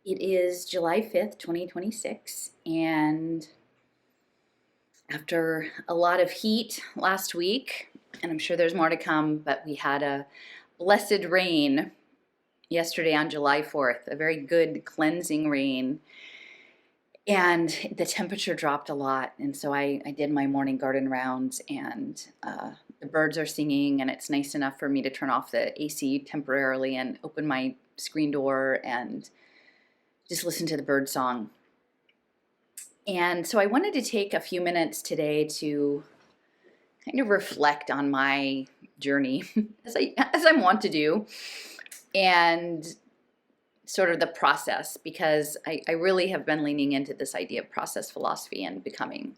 It is July 5th, 2026, and after a lot of heat last week, and I'm sure there's more to come, but we had a blessed rain yesterday on July 4th, a very good cleansing rain, and the temperature dropped a lot. And so I did my morning garden rounds, and the birds are singing, and it's nice enough for me to turn off the AC temporarily and open my screen door and just listen to the bird song. And so I wanted to take a few minutes today to kind of reflect on my journey as I want to do, and sort of the process, because I really have been leaning into this idea of process philosophy and becoming,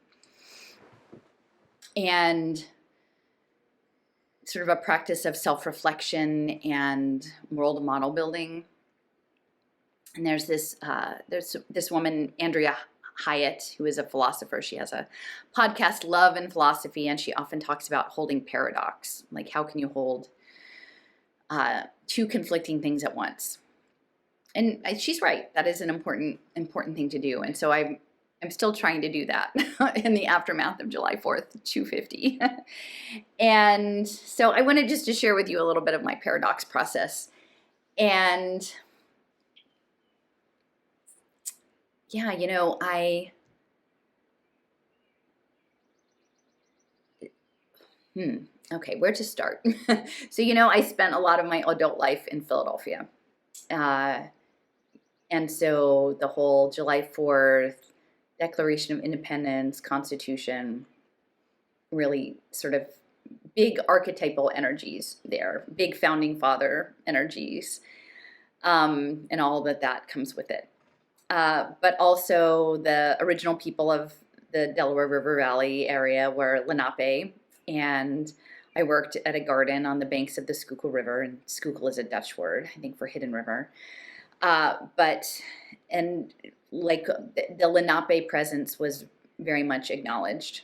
and sort of a practice of self-reflection and world model building. And there's this woman, Andrea Hyatt, who is a philosopher. She has a podcast, Love and Philosophy, and she often talks about holding paradox. Like, how can you hold two conflicting things at once? And she's right. That is an important thing to do. And so I'm still trying to do that in the aftermath of July 4th, 250. And so I wanted just to share with you a little bit of my paradox process. And yeah, okay, where to start? So, I spent a lot of my adult life in Philadelphia. And so the whole July 4th, Declaration of Independence, Constitution, really sort of big archetypal energies there, big founding father energies, and all that comes with it. But also the original people of the Delaware River Valley area were Lenape, and I worked at a garden on the banks of the Schuylkill River, and Schuylkill is a Dutch word, I think, for hidden river. And like the Lenape presence was very much acknowledged.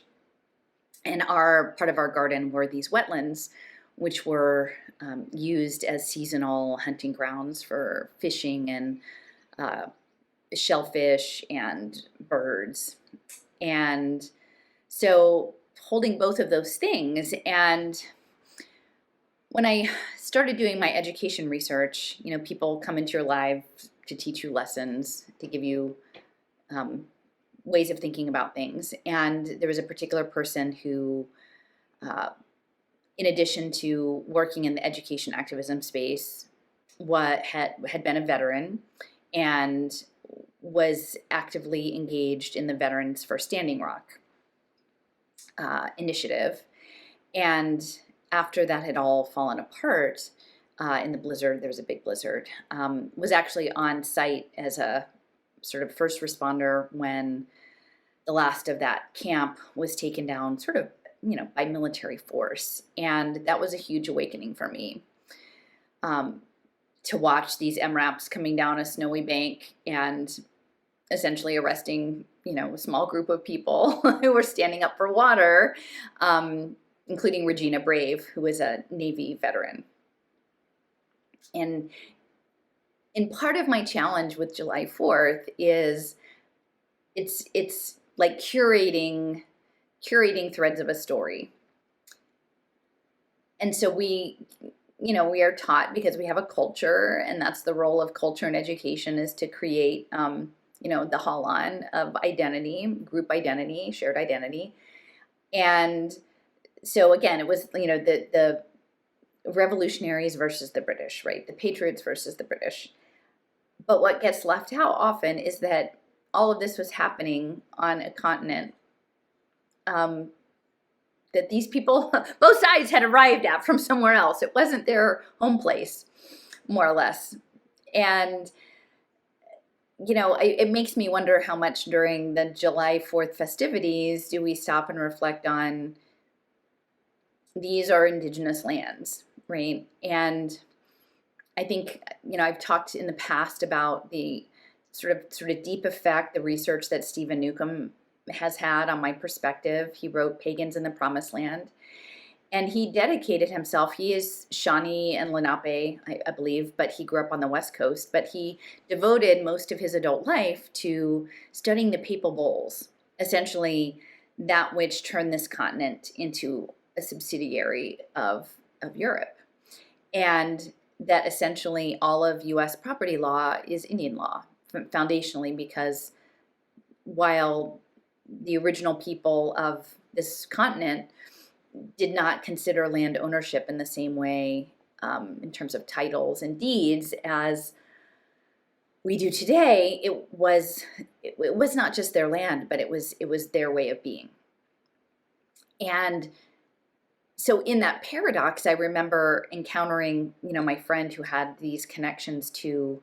And part of our garden were these wetlands, which were used as seasonal hunting grounds for fishing and shellfish and birds. And so holding both of those things. And when I started doing my education research, people come into your life to teach you lessons, to give you ways of thinking about things. And there was a particular person who, in addition to working in the education activism space, had been a veteran and was actively engaged in the Veterans for Standing Rock initiative. And after that had all fallen apart in the blizzard, there was a big blizzard, was actually on site as a sort of first responder when the last of that camp was taken down sort of, by military force. And that was a huge awakening for me, to watch these MRAPs coming down a snowy bank and essentially arresting, a small group of people who were standing up for water, including Regina Brave, who was a Navy veteran. And part of my challenge with July 4th is it's like curating threads of a story. And so we are taught, because we have a culture, and that's the role of culture and education, is to create, the holon of identity, group identity, shared identity. And so again, it was, the revolutionaries versus the British, right? The patriots versus the British. But what gets left out often is that all of this was happening on a continent that these people, both sides, had arrived at from somewhere else. It wasn't their home place, more or less. And, it makes me wonder how much during the July 4th festivities do we stop and reflect on these are indigenous lands, right? And I think, I've talked in the past about the sort of deep effect, the research that Stephen Newcomb has had on my perspective. He wrote Pagans in the Promised Land. And he dedicated himself. He is Shawnee and Lenape, I believe, but he grew up on the West Coast. But he devoted most of his adult life to studying the papal bulls, essentially that which turned this continent into a subsidiary of Europe. And that essentially all of US property law is Indian law, foundationally, because while the original people of this continent did not consider land ownership in the same way in terms of titles and deeds as we do today, it was not just their land, but it was their way of being. And so in that paradox, I remember encountering, my friend who had these connections to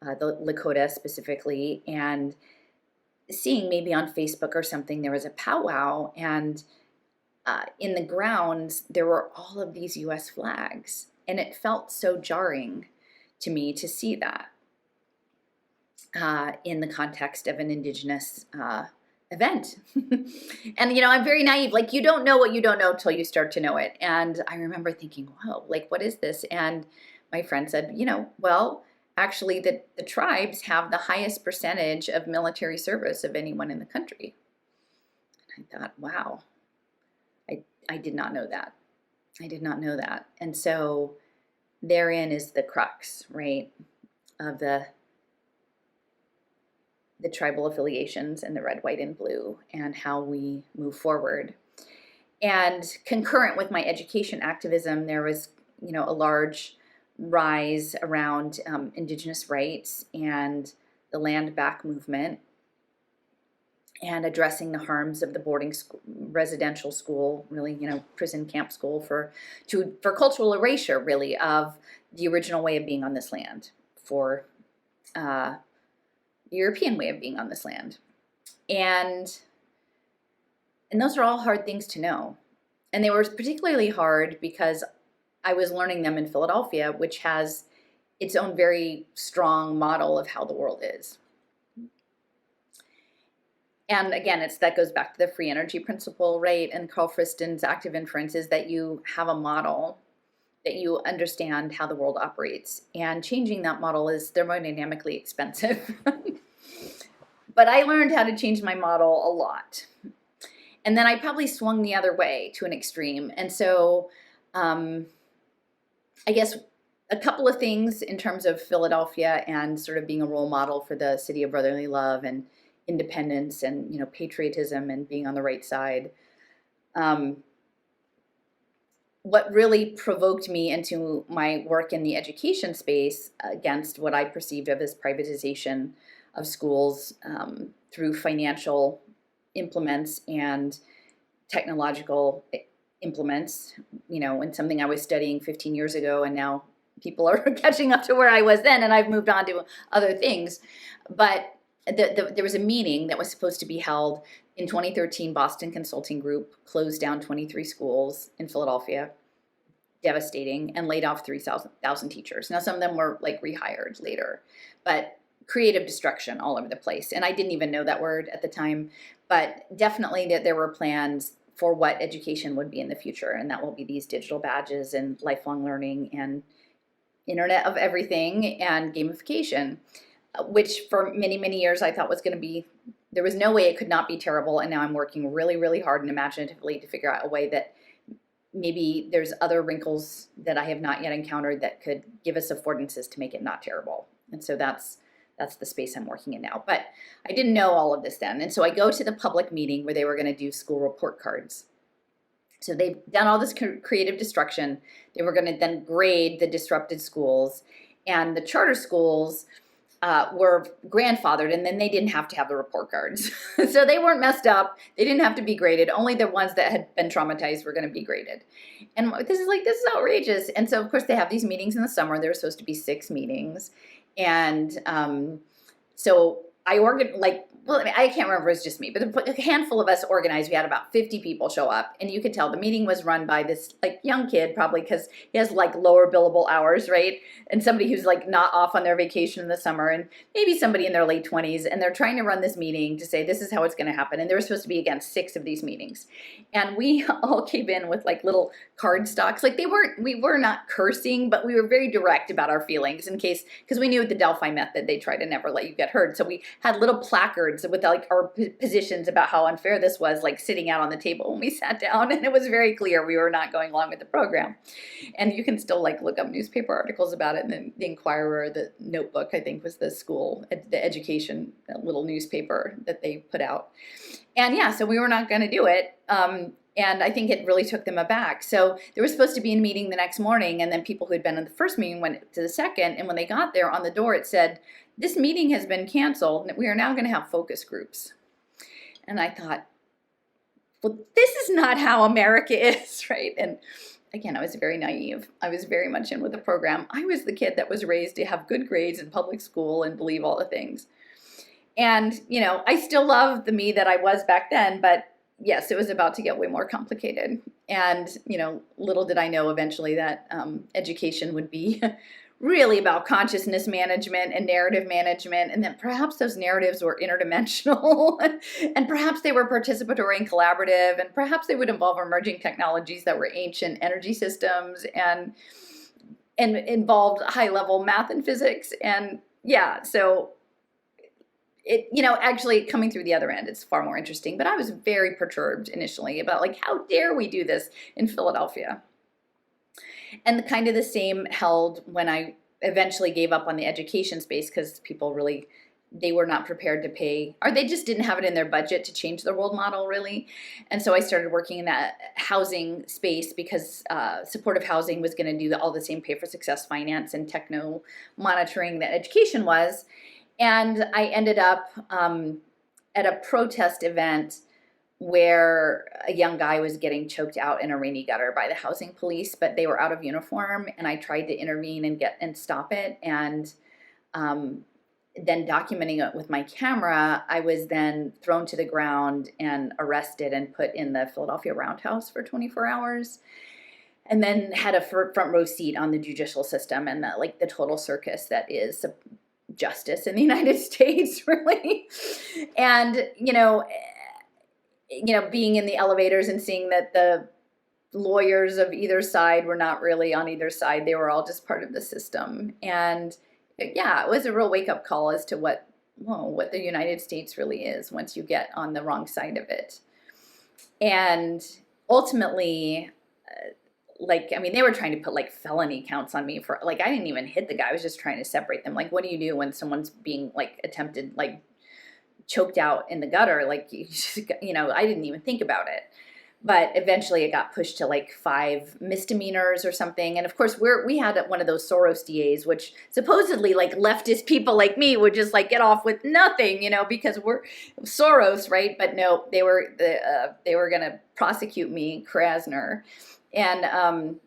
the Lakota specifically, and seeing maybe on Facebook or something, there was a powwow, and in the grounds, there were all of these US flags. And it felt so jarring to me to see that in the context of an Indigenous event. And, I'm very naive. Like, you don't know what you don't know till you start to know it. And I remember thinking, wow, like, what is this? And my friend said, well, actually, the tribes have the highest percentage of military service of anyone in the country. And I thought, wow. I did not know that. I did not know that. And so therein is the crux, right, of the tribal affiliations and the red, white, and blue, and how we move forward. And concurrent with my education activism, there was, a large rise around Indigenous rights and the land back movement, and addressing the harms of the boarding school, residential school, really, prison camp school for cultural erasure, really, of the original way of being on this land, for the European way of being on this land. And those are all hard things to know. And they were particularly hard because I was learning them in Philadelphia, which has its own very strong model of how the world is. And again, that goes back to the free energy principle, right? And Carl Friston's active inference is that you have a model, that you understand how the world operates. And changing that model is thermodynamically expensive. But I learned how to change my model a lot. And then I probably swung the other way to an extreme. And so I guess a couple of things in terms of Philadelphia and sort of being a role model for the city of brotherly love and independence and, patriotism and being on the right side. What really provoked me into my work in the education space against what I perceived of as privatization of schools through financial implements and technological implements, and something I was studying 15 years ago, and now people are catching up to where I was then, and I've moved on to other things. But there was a meeting that was supposed to be held in 2013. Boston Consulting Group closed down 23 schools in Philadelphia, devastating, and laid off 3,000 teachers. Now, some of them were like rehired later, but creative destruction all over the place. And I didn't even know that word at the time, but definitely that there were plans for what education would be in the future. And that will be these digital badges and lifelong learning and Internet of Everything and gamification, which for many, many years I thought was going to be, there was no way it could not be terrible. And now I'm working really, really hard and imaginatively to figure out a way that maybe there's other wrinkles that I have not yet encountered that could give us affordances to make it not terrible. And so that's the space I'm working in now. But I didn't know all of this then. And so I go to the public meeting where they were going to do school report cards. So they've done all this creative destruction. They were going to then grade the disrupted schools. And the charter schools were grandfathered, and then they didn't have to have the report cards. So they weren't messed up. They didn't have to be graded. Only the ones that had been traumatized were going to be graded. And this is outrageous. And so, of course, they have these meetings in the summer. There were supposed to be 6 meetings. And so well, I mean, I can't remember if it was just me, but a handful of us organized. We had about 50 people show up, and you could tell the meeting was run by this like young kid, probably because he has like lower billable hours, right? And somebody who's like not off on their vacation in the summer, and maybe somebody in their late 20s, and they're trying to run this meeting to say this is how it's going to happen. And there were supposed to be, again, 6 of these meetings, and we all came in with like little card stocks. Like we were not cursing, but we were very direct about our feelings in case, because we knew with the Delphi method they try to never let you get heard. So we had little placards with like our positions about how unfair this was, like sitting out on the table when we sat down, and it was very clear we were not going along with the program. And you can still like look up newspaper articles about it. And then the Inquirer, the Notebook, I think was the school, the education little newspaper that they put out. And yeah, so we were not going to do it. And I think it really took them aback. So there was supposed to be a meeting the next morning, and then people who had been in the first meeting went to the second. And when they got there, on the door it said, "This meeting has been canceled. We are now going to have focus groups." And I thought, well, this is not how America is, right? And again, I was very naive. I was very much in with the program. I was the kid that was raised to have good grades in public school and believe all the things. And, I still love the me that I was back then, but yes, it was about to get way more complicated. And, little did I know eventually that education would be really about consciousness management and narrative management, and that perhaps those narratives were interdimensional, and perhaps they were participatory and collaborative, and perhaps they would involve emerging technologies that were ancient energy systems and involved high-level math and physics. And yeah, so it, actually coming through the other end, it's far more interesting. But I was very perturbed initially about like, how dare we do this in Philadelphia? And kind of the same held when I eventually gave up on the education space, because people really, they were not prepared to pay, or they just didn't have it in their budget to change the world model, really. And so I started working in that housing space, because supportive housing was going to do all the same pay for success finance and techno monitoring that education was. And I ended up at a protest event where a young guy was getting choked out in a rainy gutter by the housing police, but they were out of uniform, and I tried to intervene and stop it. And then documenting it with my camera, I was then thrown to the ground and arrested and put in the Philadelphia Roundhouse for 24 hours. And then had a front row seat on the judicial system and the total circus that is justice in the United States, really. And, being in the elevators and seeing that the lawyers of either side were not really on either side. They were all just part of the system. And yeah, it was a real wake-up call as to what the United States really is once you get on the wrong side of it. And ultimately, they were trying to put felony counts on me for I didn't even hit the guy. I was just trying to separate them. What do you do when someone's being attempted, choked out in the gutter? I didn't even think about it. But eventually it got pushed to 5 misdemeanors or something. And of course we had one of those Soros DAs, which supposedly leftist people like me would just get off with nothing, because we're Soros, right? But no, they were going to prosecute me, Krasner. And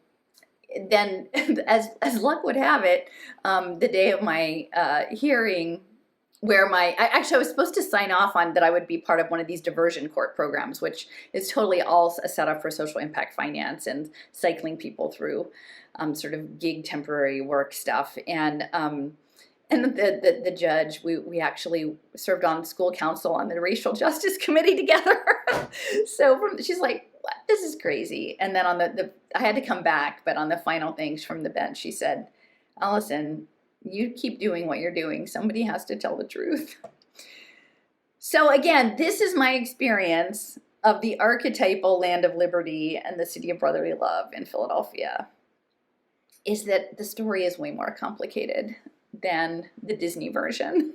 then as luck would have it, the day of my hearing, where I was supposed to sign off on that I would be part of one of these diversion court programs, which is totally all a setup for social impact finance and cycling people through sort of gig temporary work stuff. And the judge, we actually served on school council on the racial justice committee together. So she's like, "What? This is crazy." And then on I had to come back, but on the final things from the bench, she said, "Allison, you keep doing what you're doing. Somebody has to tell the truth." So again, this is my experience of the archetypal land of liberty and the city of brotherly love in Philadelphia, is that the story is way more complicated than the Disney version.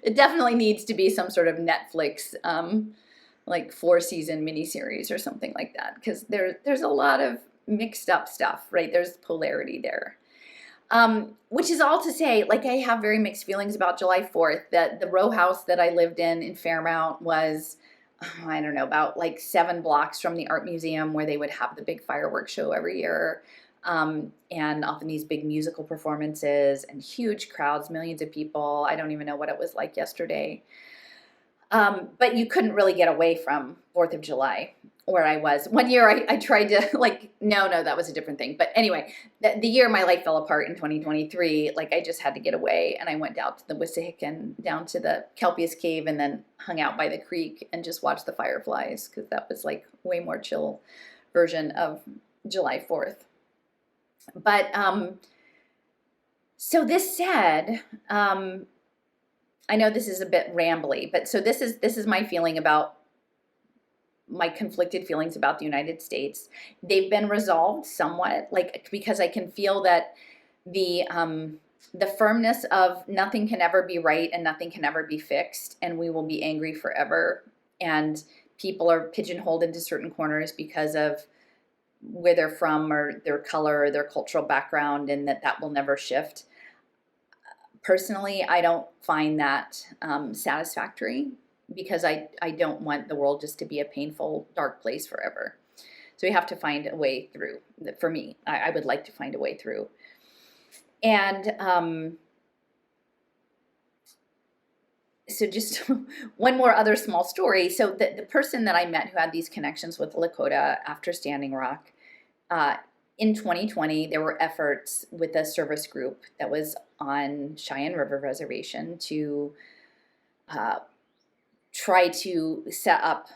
It definitely needs to be some sort of Netflix 4-season miniseries or something like that, because there's a lot of mixed up stuff, right? There's polarity there. Which is all to say, I have very mixed feelings about July 4th, that the row house that I lived in Fairmount was, I don't know, about 7 blocks from the art museum where they would have the big fireworks show every year. and often these big musical performances and huge crowds, millions of people. I don't even know what it was like yesterday. But you couldn't really get away from 4th of July where I was. One year I tried to no, that was a different thing. But anyway, the year my life fell apart in 2023, I just had to get away. And I went out to the Wissahickon, down to the Kelpius Cave, and then hung out by the creek and just watched the fireflies, because that was way more chill version of July 4th. But so this said, I know this is a bit rambly, but so this is my feeling about my conflicted feelings about the United States. They've been resolved somewhat, because I can feel that the firmness of nothing can ever be right and nothing can ever be fixed, and we will be angry forever, and people are pigeonholed into certain corners because of where they're from or their color or their cultural background, and that will never shift. Personally, I don't find that satisfactory, because I don't want the world just to be a painful, dark place forever. So we have to find a way through. For me, I would like to find a way through. And so just one more other small story. So the person that I met who had these connections with Lakota after Standing Rock, in 2020, there were efforts with a service group that was on Cheyenne River Reservation to try to set up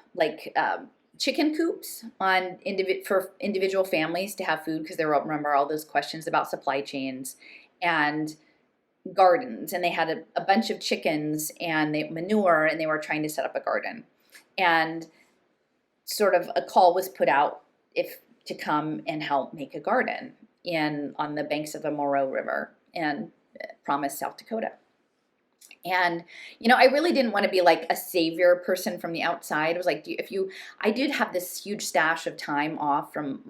chicken coops for individual families to have food, because there were, remember, all those questions about supply chains, and gardens, and they had a bunch of chickens and manure, and they were trying to set up a garden, and sort of a call was put out to come and help make a garden on the banks of the Moreau River in Promise, South Dakota. And, I really didn't want to be a savior person from the outside. It was I did have this huge stash of time off from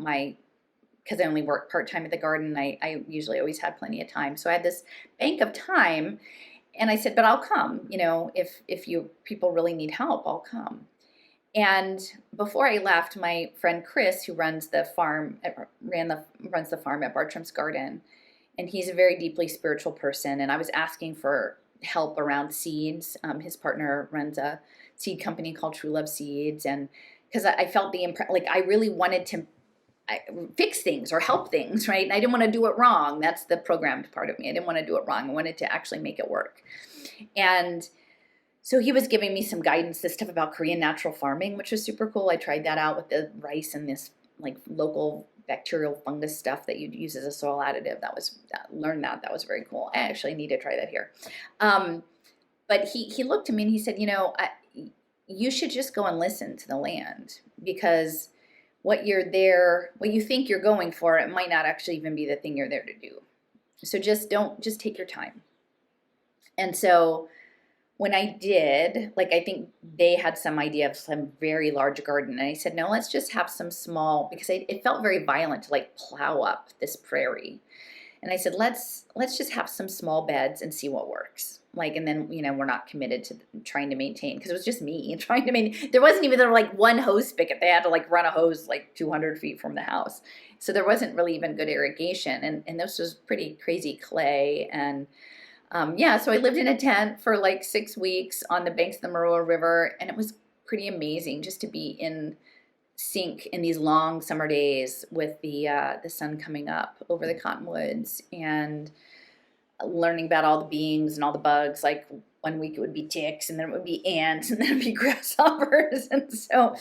because I only worked part-time at the garden. I usually always had plenty of time. So I had this bank of time, and I said, but I'll come, if people really need help, I'll come. And before I left, my friend Chris, who runs the farm, runs the farm at Bartram's Garden, and he's a very deeply spiritual person, and I was asking for help around seeds. His partner runs a seed company called True Love Seeds, and because I felt I really wanted to fix things or help things, right? And I didn't want to do it wrong. That's the programmed part of me. I didn't want to do it wrong. I wanted to actually make it work. And so he was giving me some guidance, this stuff about Korean natural farming, which was super cool. I tried that out with the rice and this local bacterial fungus stuff that you'd use as a soil additive. Learned that was very cool. I actually need to try that here. But he looked at me and he said, you should just go and listen to the land, because what you think you're going for, it might not actually even be the thing you're there to do. So just take your time. And so when I did, I think they had some idea of some very large garden. And I said, no, let's just have some small, because it felt very violent to plow up this prairie. And I said, let's just have some small beds and see what works. And then, we're not committed to trying to maintain, because it was just me trying to maintain. There wasn't even one hose spigot. They had to run a hose 200 feet from the house. So there wasn't really even good irrigation. And this was pretty crazy clay. And so I lived in a tent for 6 weeks on the banks of the Moreau River, and it was pretty amazing just to be in sync in these long summer days with the sun coming up over the cottonwoods, and learning about all the beings and all the bugs. 1 week it would be ticks, and then it would be ants, and then it would be grasshoppers, and so,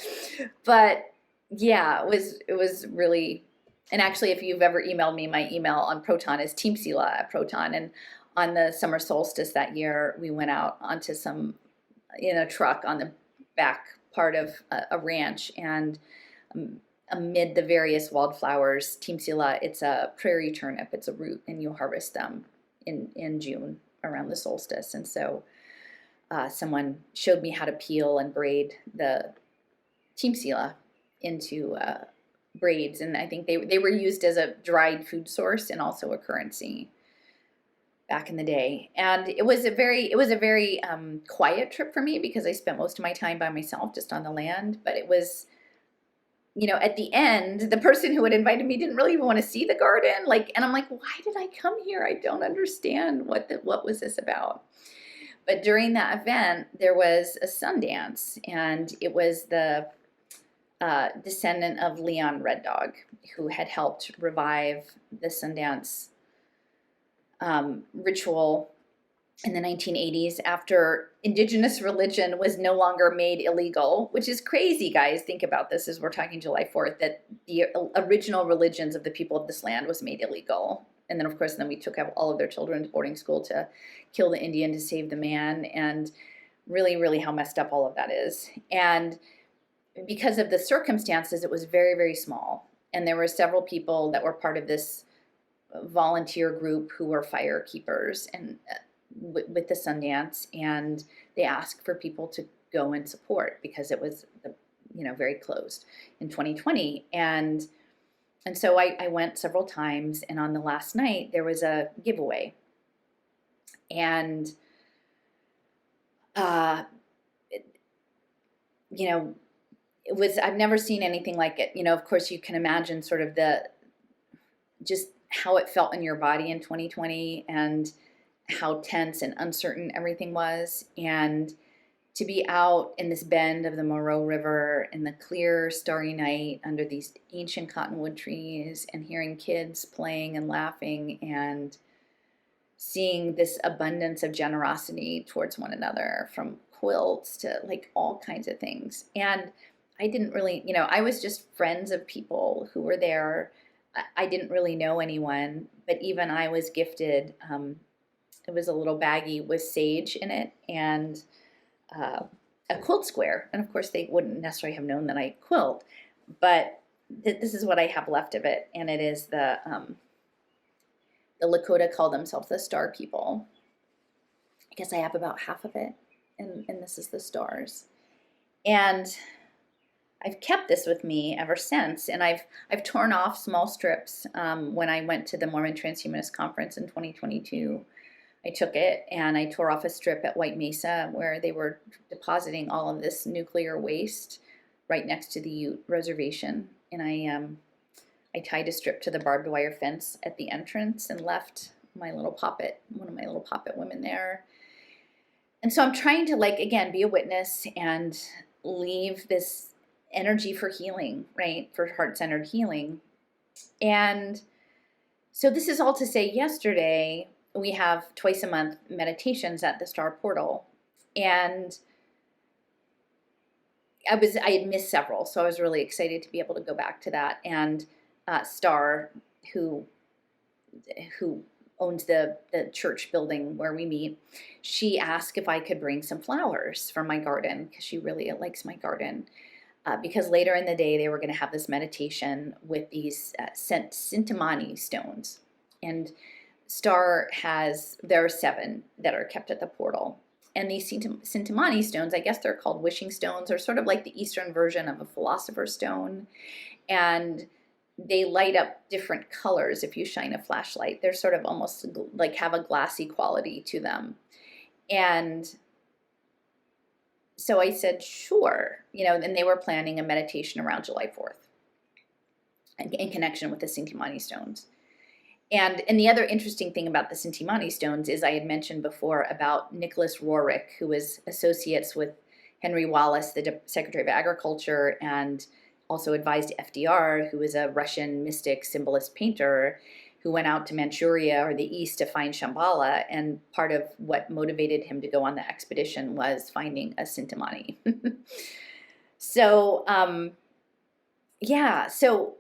but yeah, it was really. And actually, if you've ever emailed me, my email on Proton is teamsela@proton, and on the summer solstice that year, we went out onto in a truck on the back part of a ranch, and amid the various wildflowers, Teamsela, it's a prairie turnip, it's a root, and you harvest them in June around the solstice. And so someone showed me how to peel and braid the Teamsela into braids, and I think they were used as a dried food source and also a currency back in the day. And it was a very quiet trip for me, because I spent most of my time by myself just on the land, but it was at the end, the person who had invited me didn't really even want to see the garden. And I'm like, why did I come here? I don't understand what was this about. But during that event, there was a Sundance, and it was the descendant of Leon Red Dog, who had helped revive the Sundance ritual in the 1980s after indigenous religion was no longer made illegal, which is crazy, guys. Think about this as we're talking July 4th, that the original religions of the people of this land was made illegal. And then, of course, we took all of their children to boarding school to kill the Indian to save the man. And really, really how messed up all of that is. And because of the circumstances, it was very, very small. And there were several people that were part of this volunteer group who were fire keepers and with the Sundance, and they asked for people to go and support because it was very closed in 2020. And so I went several times, and on the last night there was a giveaway, and it was, I've never seen anything like it. Of course you can imagine sort of just how it felt in your body in 2020 and how tense and uncertain everything was. And to be out in this bend of the Moreau River in the clear, starry night under these ancient cottonwood trees and hearing kids playing and laughing and seeing this abundance of generosity towards one another, from quilts to all kinds of things. And I didn't really, I was just friends of people who were there. I didn't really know anyone, but even I was gifted. It was a little baggie with sage in it and a quilt square. And of course, they wouldn't necessarily have known that I quilt, but this is what I have left of it. And it is the Lakota call themselves the Star People. I guess I have about half of it, and this is the stars. And I've kept this with me ever since, and I've torn off small strips. When I went to the Mormon Transhumanist Conference in 2022, I took it and I tore off a strip at White Mesa where they were depositing all of this nuclear waste right next to the Ute Reservation, and I tied a strip to the barbed wire fence at the entrance and left one of my little poppet women there. And so I'm trying to again be a witness and leave this energy for healing, right? For heart-centered healing. And so this is all to say, yesterday we have twice a month meditations at the Star Portal. And I had missed several, so I was really excited to be able to go back to that. And Star, who owns the church building where we meet, she asked if I could bring some flowers for my garden, because she really likes my garden. Because later in the day they were going to have this meditation with these Cintamani stones. And Star there are 7 that are kept at the portal. And these Cintamani stones, I guess they're called wishing stones, are sort of like the Eastern version of a philosopher's stone. And they light up different colors if you shine a flashlight. They're sort of almost have a glassy quality to them. And so I said, sure, and they were planning a meditation around July 4th in connection with the Cintamani stones. And the other interesting thing about the Cintamani stones is I had mentioned before about Nicholas Roerich, who was associates with Henry Wallace, the Secretary of Agriculture, and also advised FDR, who was a Russian mystic symbolist painter who went out to Manchuria or the East to find Shambhala. And part of what motivated him to go on the expedition was finding a Cintamani. So, so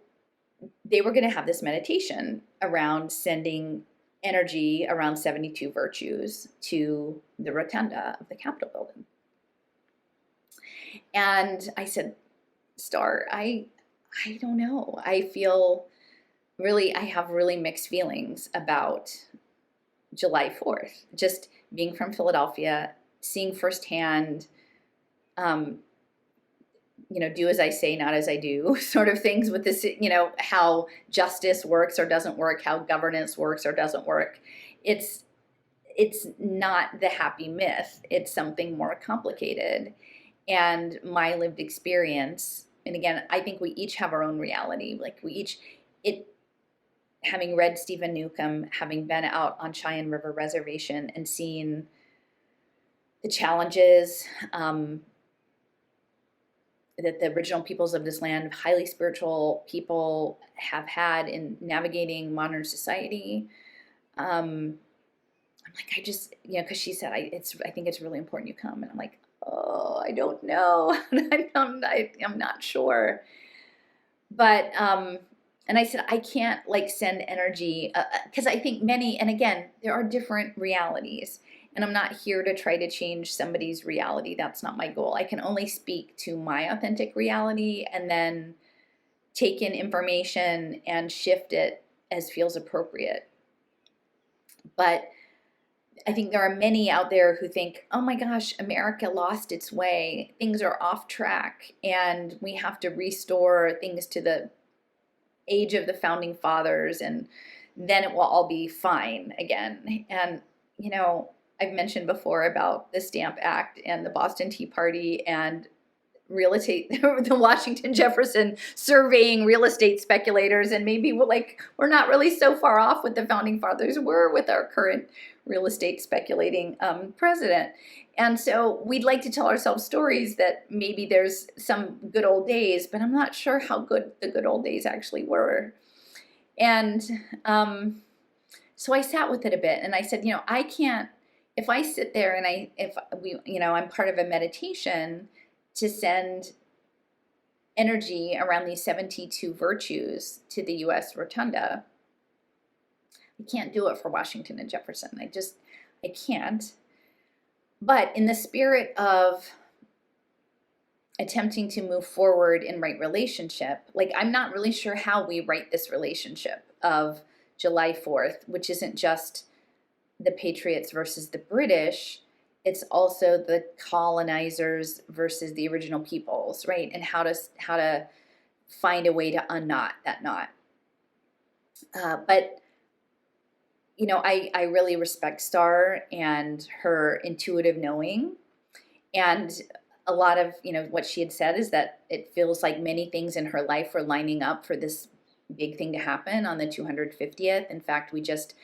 they were going to have this meditation around sending energy around 72 virtues to the rotunda of the Capitol building. And I said, Star, I don't know. I have really mixed feelings about July 4th. Just being from Philadelphia, seeing firsthand, do as I say, not as I do, sort of things with this, how justice works or doesn't work, how governance works or doesn't work. It's not the happy myth. It's something more complicated. And my lived experience and again, I think we each have our own reality. Like having read Stephen Newcomb, having been out on Cheyenne River Reservation and seen the challenges that the original peoples of this land, highly spiritual people, have had in navigating modern society. I'm like, I just, because she said, I think it's really important you come. And I'm like, oh, I don't know. I'm not sure. But, and I said, I can't send energy, because I think and again, there are different realities. And I'm not here to try to change somebody's reality. That's not my goal. I can only speak to my authentic reality and then take in information and shift it as feels appropriate. But I think there are many out there who think, oh my gosh, America lost its way. Things are off track and we have to restore things to the age of the founding fathers and then it will all be fine again. And, I've mentioned before about the Stamp Act and the Boston Tea Party and real estate, the Washington Jefferson surveying real estate speculators, and maybe we're not really so far off with the founding fathers were with our current real estate speculating president. And so we'd like to tell ourselves stories that maybe there's some good old days, but I'm not sure how good the good old days actually were. And so I sat with it a bit and I said, I can't, if I sit there and I'm part of a meditation to send energy around these 72 virtues to the U.S. Rotunda, I can't do it for Washington and Jefferson. I can't. But in the spirit of attempting to move forward in right relationship, I'm not really sure how we write this relationship of July 4th, which isn't just the Patriots versus the British, it's also the colonizers versus the original peoples, right? And how to find a way to unknot that knot. But I really respect Star and her intuitive knowing. And a lot of, what she had said is that it feels like many things in her life were lining up for this big thing to happen on the 250th. In fact, we just,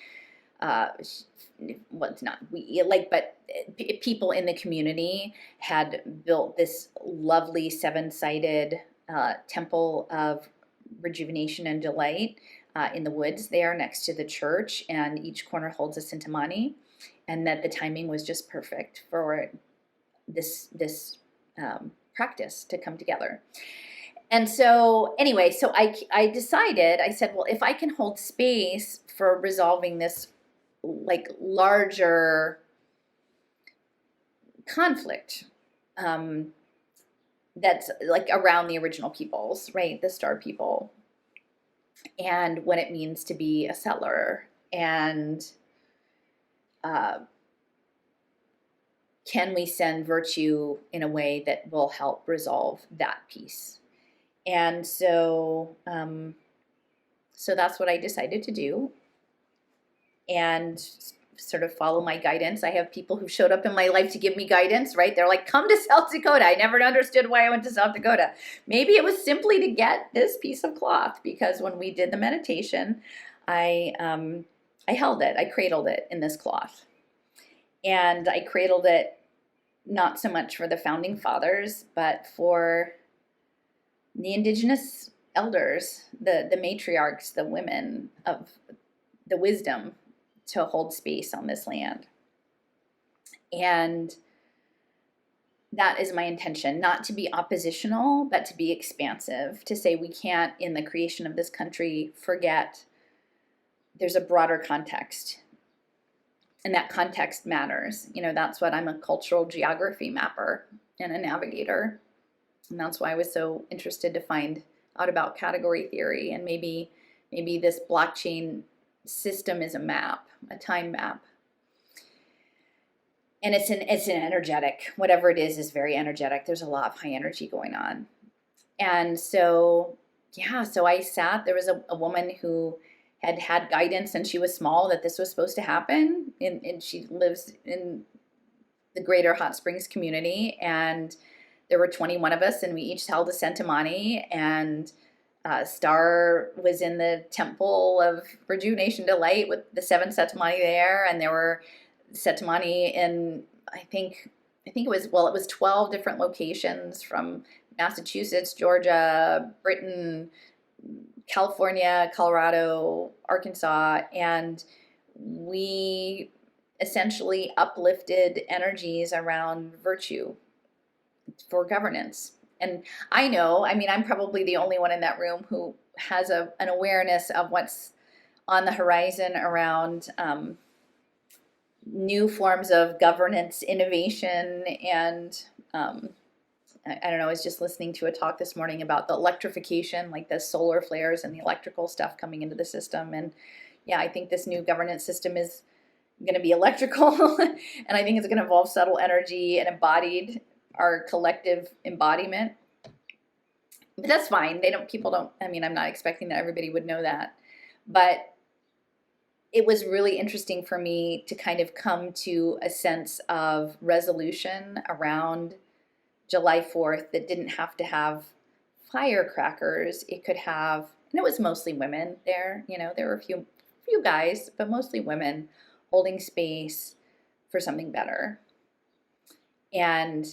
people in the community had built this lovely 7-sided temple of rejuvenation and delight in the woods there next to the church, and each corner holds a Cintamani, and that the timing was just perfect for this practice to come together. And so anyway, so I decided, I said, well, if I can hold space for resolving this larger conflict that's around the original peoples, right, the Star people, and what it means to be a settler, and can we send virtue in a way that will help resolve that piece? And so so that's what I decided to do, and sort of follow my guidance. I have people who showed up in my life to give me guidance, right? They're like, come to South Dakota. I never understood why I went to South Dakota. Maybe it was simply to get this piece of cloth, because when we did the meditation, I held it, I cradled it in this cloth. And I cradled it not so much for the founding fathers, but for the indigenous elders, the matriarchs, the women of the wisdom to hold space on this land. And that is my intention, not to be oppositional, but to be expansive, to say we can't, in the creation of this country, forget there's a broader context. And that context matters. That's what I'm a cultural geography mapper and a navigator. And that's why I was so interested to find out about category theory, and maybe this blockchain system is a map, a time map. And it's an energetic, whatever it is very energetic. There's a lot of high energy going on. And so, so I sat, there was a woman who had guidance, and she was small, that this was supposed to happen. And she lives in the greater Hot Springs community. And there were 21 of us, and we each held a Cintamani, and Star was in the Temple of Rejuvenation Delight with the 7 Cintamani there, and there were Cintamani in, I think it was 12 different locations from Massachusetts, Georgia, Britain, California, Colorado, Arkansas, and we essentially uplifted energies around virtue for governance. And I know, I mean, I'm probably the only one in that room who has an awareness of what's on the horizon around new forms of governance, innovation, and I don't know, I was just listening to a talk this morning about the electrification, like the solar flares and the electrical stuff coming into the system. And yeah, I think this new governance system is going to be electrical, and I think it's going to involve subtle energy and embodied, our collective embodiment. But that's fine. People don't, I mean, I'm not expecting that everybody would know that. But it was really interesting for me to kind of come to a sense of resolution around July 4th that didn't have to have firecrackers. It could have, and it was mostly women there, you know, there were a few guys, but mostly women holding space for something better. And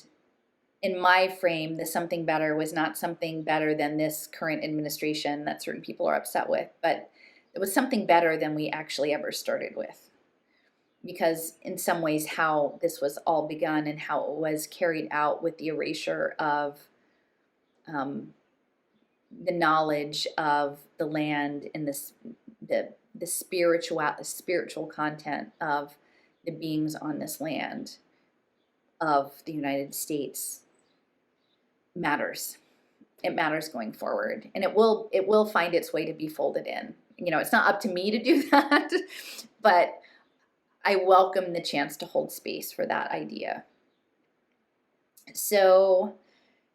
in my frame, the something better was not something better than this current administration that certain people are upset with, but it was something better than we actually ever started with. Because in some ways, how this was all begun and how it was carried out with the erasure of the knowledge of the land and the spiritual content of the beings on this land of the United States matters. It matters going forward, and it will find its way to be folded in. You know, it's not up to me to do that, but I welcome the chance to hold space for that idea. So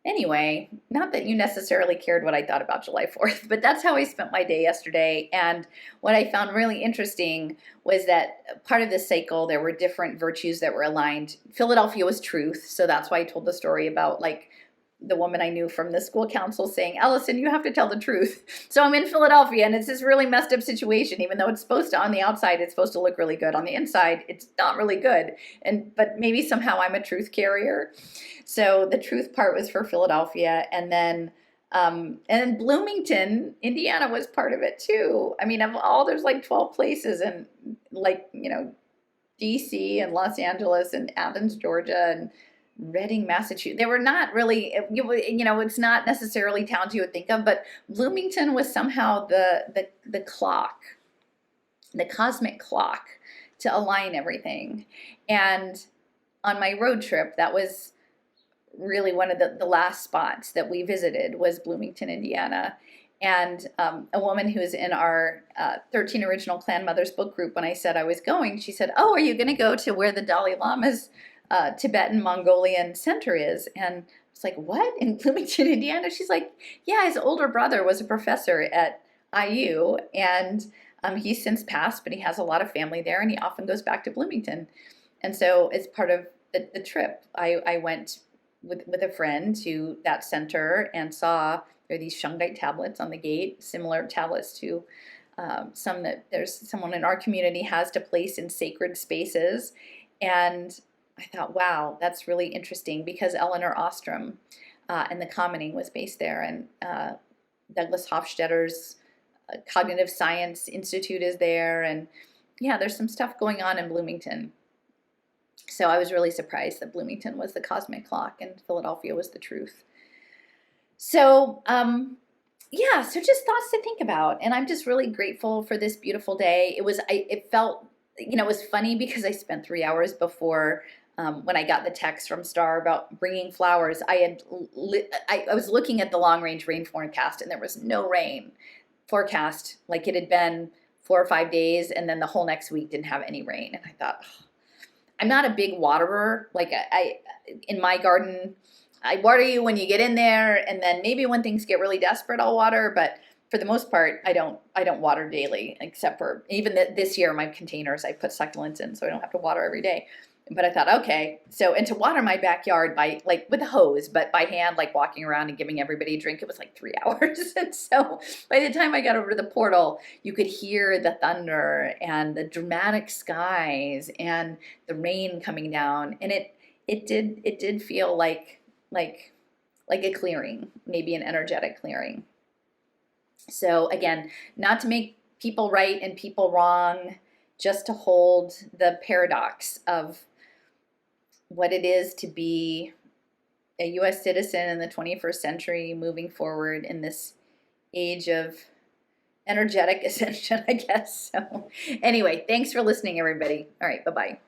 anyway, not that you necessarily cared what I thought about July 4th, but that's how I spent my day yesterday. And what I found really interesting was that part of this cycle, there were different virtues that were aligned. Philadelphia was truth, so that's why I told the story about, like, the woman I knew from the school council saying, Allison, you have to tell the truth. So I'm in Philadelphia, and it's this really messed up situation. Even though it's supposed to, on the outside, it's supposed to look really good. On the inside, it's not really good. But maybe somehow I'm a truth carrier. So the truth part was for Philadelphia. And then Bloomington, Indiana was part of it too. I mean, there's like 12 places, and like, you know, DC and Los Angeles and Athens, Georgia, and Reading, Massachusetts. They were not really, you know, it's not necessarily towns you would think of, but Bloomington was somehow the clock, the cosmic clock to align everything. And on my road trip, that was really one of the last spots that we visited was Bloomington, Indiana. And a woman who was in our 13 Original Clan Mothers book group, when I said I was going, she said, oh, are you going to go to where the Dalai Lama's Tibetan Mongolian center is? And it's like, what? In Bloomington, Indiana? She's like, yeah, his older brother was a professor at IU, and he's since passed, but he has a lot of family there, and he often goes back to Bloomington. And so as part of the trip, I went with a friend to that center and saw there are these shungite tablets on the gate, similar tablets to some that there's someone in our community has to place in sacred spaces. And I thought, wow, that's really interesting, because Eleanor Ostrom and the Commoning was based there, and Douglas Hofstadter's Cognitive Science Institute is there, and yeah, there's some stuff going on in Bloomington. So I was really surprised that Bloomington was the cosmic clock and Philadelphia was the truth. So yeah, so just thoughts to think about, and I'm just really grateful for this beautiful day. It felt, you know, it was funny because I spent 3 hours before when I got the text from Star about bringing flowers. I was looking at the long range rain forecast, and there was no rain forecast. Like, it had been 4 or 5 days, and then the whole next week didn't have any rain. And I thought, oh, I'm not a big waterer. Like, I in my garden, I water you when you get in there, and then maybe when things get really desperate, I'll water. But for the most part, I don't water daily, except for even this year, my containers, I put succulents in, so I don't have to water every day. But I thought, okay, so, and to water my backyard by, like, with a hose, but by hand, like walking around and giving everybody a drink, it was like 3 hours. And so by the time I got over to the portal, you could hear the thunder and the dramatic skies and the rain coming down. And it did feel like a clearing, maybe an energetic clearing. So again, not to make people right and people wrong, just to hold the paradox of what it is to be a US citizen in the 21st century, moving forward in this age of energetic ascension, I guess. So anyway, thanks for listening, everybody. All right, bye-bye.